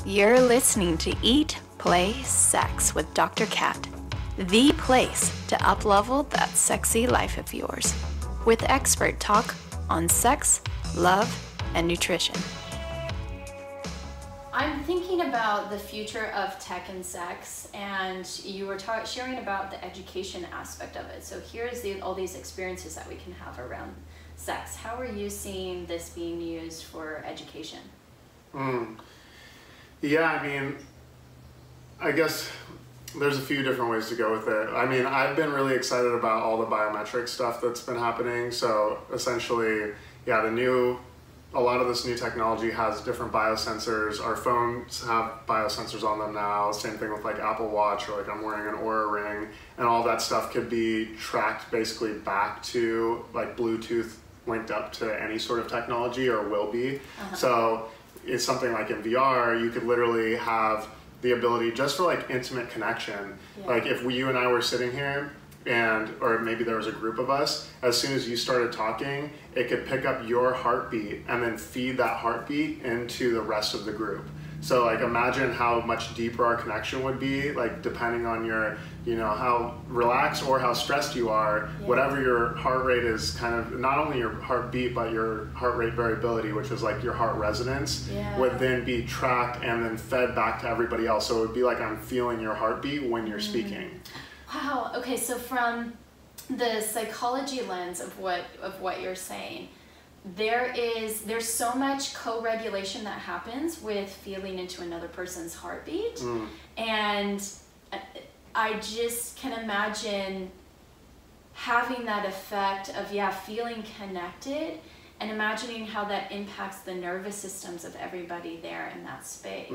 You're listening to Eat, Play, Sex with Dr. Kat, the place to uplevel that sexy life of yours, with expert talk on sex, love, and nutrition. I'm thinking about the future of tech and sex, and you were sharing about the education aspect of it. So here's all these experiences that we can have around sex. How are you seeing this being used for education? Yeah, I mean, I guess there's a few different ways to go with it. I mean, I've been really excited about all the biometric stuff that's been happening. So essentially, yeah, a lot of this new technology has different biosensors. Our phones have biosensors on them now. Same thing with like Apple Watch, or like I'm wearing an Oura Ring, and all that stuff could be tracked basically back to like Bluetooth linked up to any sort of technology, or will be. So it's something like in VR, you could literally have the ability just for like intimate connection. Like if you and I were sitting here, or maybe there was a group of us, as soon as you started talking, it could pick up your heartbeat and then feed that heartbeat into the rest of the group. So like imagine how much deeper our connection would be, like depending on your, how relaxed or how stressed you are, whatever your heart rate is, kind of not only your heartbeat, but your heart rate variability, which is like your heart resonance, would then be tracked and then fed back to everybody else. So it would be like I'm feeling your heartbeat when you're speaking. Wow. Okay. So from the psychology lens of what you're saying, there's so much co-regulation that happens with feeling into another person's heartbeat, and I just can imagine having that effect of feeling connected, and imagining how that impacts the nervous systems of everybody there in that space.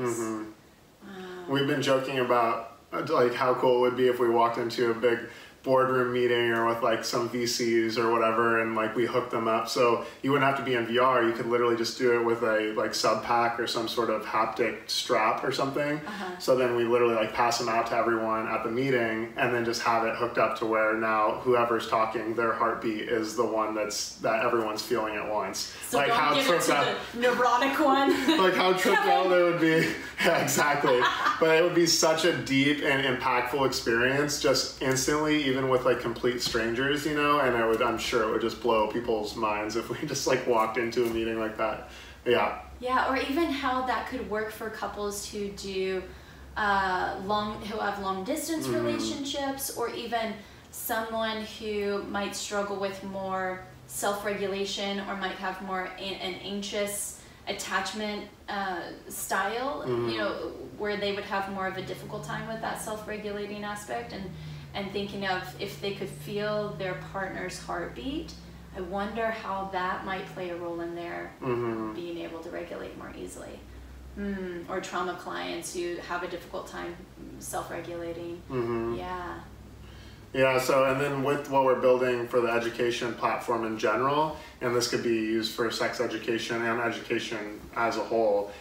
We've been joking about like how cool it would be if we walked into a big boardroom meeting or with like some VCs or whatever, and like we hooked them up, so you wouldn't have to be in VR. You could literally just do it with a like sub pack or some sort of haptic strap or something. So then we literally like pass them out to everyone at the meeting, and then just have it hooked up to where now whoever's talking, their heartbeat is the one that everyone's feeling at once. So like don't how give it to the neurotic one. Like how tripped out it would be. Yeah, exactly. But it would be such a deep and impactful experience, just instantly, even with like complete strangers, and I'm sure it would just blow people's minds if we just like walked into a meeting like that. Yeah, or even how that could work for couples who do who have long distance relationships, or even someone who might struggle with more self-regulation, or might have more an anxious attachment style, where they would have more of a difficult time with that self-regulating aspect, and thinking of if they could feel their partner's heartbeat, I wonder how that might play a role in their being able to regulate more easily. Or trauma clients who have a difficult time self-regulating. Yeah, so and then with what we're building for the education platform in general, and this could be used for sex education and education as a whole,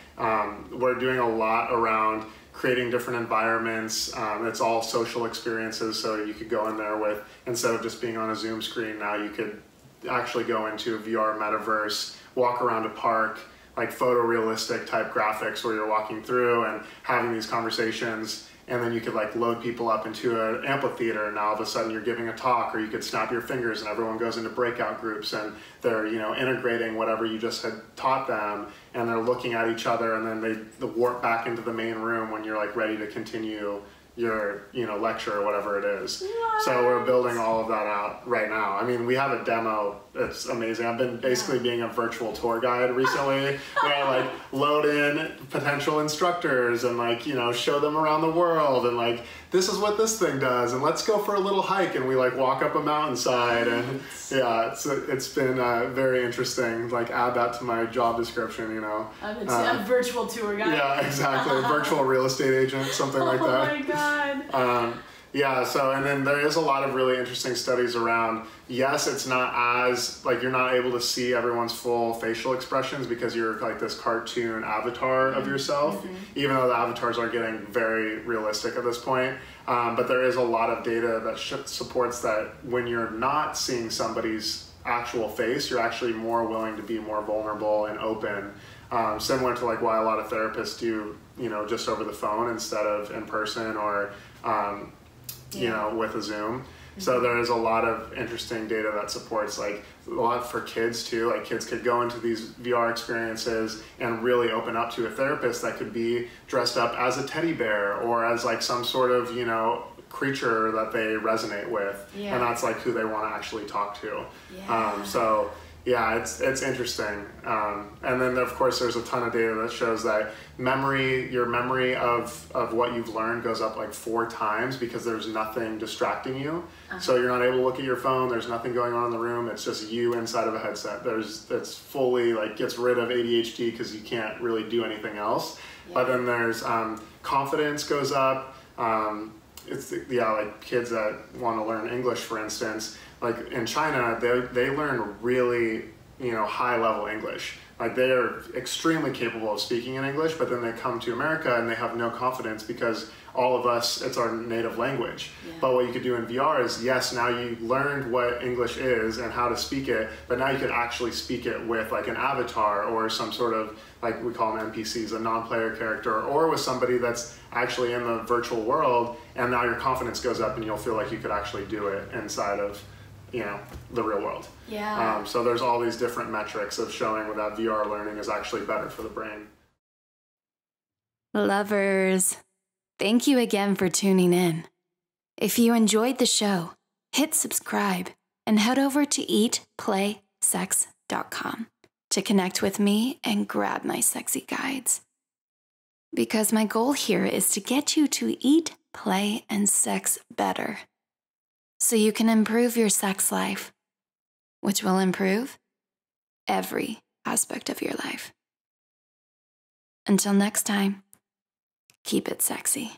we're doing a lot around creating different environments. It's all social experiences, so you could go in there with, instead of just being on a Zoom screen, now you could actually go into a VR metaverse, walk around a park, like photorealistic type graphics where you're walking through and having these conversations. And then you could like load people up into an amphitheater, and now all of a sudden you're giving a talk, or you could snap your fingers and everyone goes into breakout groups, and they're integrating whatever you just had taught them, and they're looking at each other, and then they warp back into the main room when you're like ready to continue your lecture or whatever it is. So we're building all of that out right now. I mean, we have a demo that's amazing. I've been basically being a virtual tour guide recently, where I like load in potential instructors and like show them around the world, and like this is what this thing does, and let's go for a little hike, and we like walk up a mountainside, and it's been very interesting. Like add that to my job description, I'm a virtual tour guide. Yeah, exactly. Virtual real estate agent, something like that. Oh my God. Yeah, so, and then there is a lot of really interesting studies around, yes, it's not as, like, you're not able to see everyone's full facial expressions because you're like this cartoon avatar of yourself, even though the avatars are getting very realistic at this point. But there is a lot of data that supports that when you're not seeing somebody's actual face, you're actually more willing to be more vulnerable and open. similar to like why a lot of therapists do, you know, just over the phone instead of in person or, you know, with a Zoom. So there is a lot of interesting data that supports like a lot for kids too. Like kids could go into these VR experiences and really open up to a therapist that could be dressed up as a teddy bear or as like some sort of, you know, creature that they resonate with. And that's like who they want to actually talk to. So yeah, it's interesting. And then of course there's a ton of data that shows that your memory of what you've learned goes up like 4 times because there's nothing distracting you. So you're not able to look at your phone, there's nothing going on in the room, it's just you inside of a headset. It's fully like gets rid of ADHD because you can't really do anything else. But then there's confidence goes up. It's like kids that want to learn English, for instance, like in China, they learn really, you know, high level English. Like they are extremely capable of speaking in English, but then they come to America and they have no confidence because all of us, it's our native language. But what you could do in VR is, yes, now you learned what English is and how to speak it, but now you could actually speak it with like an avatar or some sort of, like we call them NPCs, a non-player character, or with somebody that's actually in the virtual world, and now your confidence goes up and you'll feel like you could actually do it inside of, you know, the real world. So there's all these different metrics of showing that VR learning is actually better for the brain. Lovers, thank you again for tuning in. If you enjoyed the show, hit subscribe and head over to eatplaysex.com to connect with me and grab my sexy guides. Because my goal here is to get you to eat, play, and sex better, so you can improve your sex life, which will improve every aspect of your life. Until next time, keep it sexy.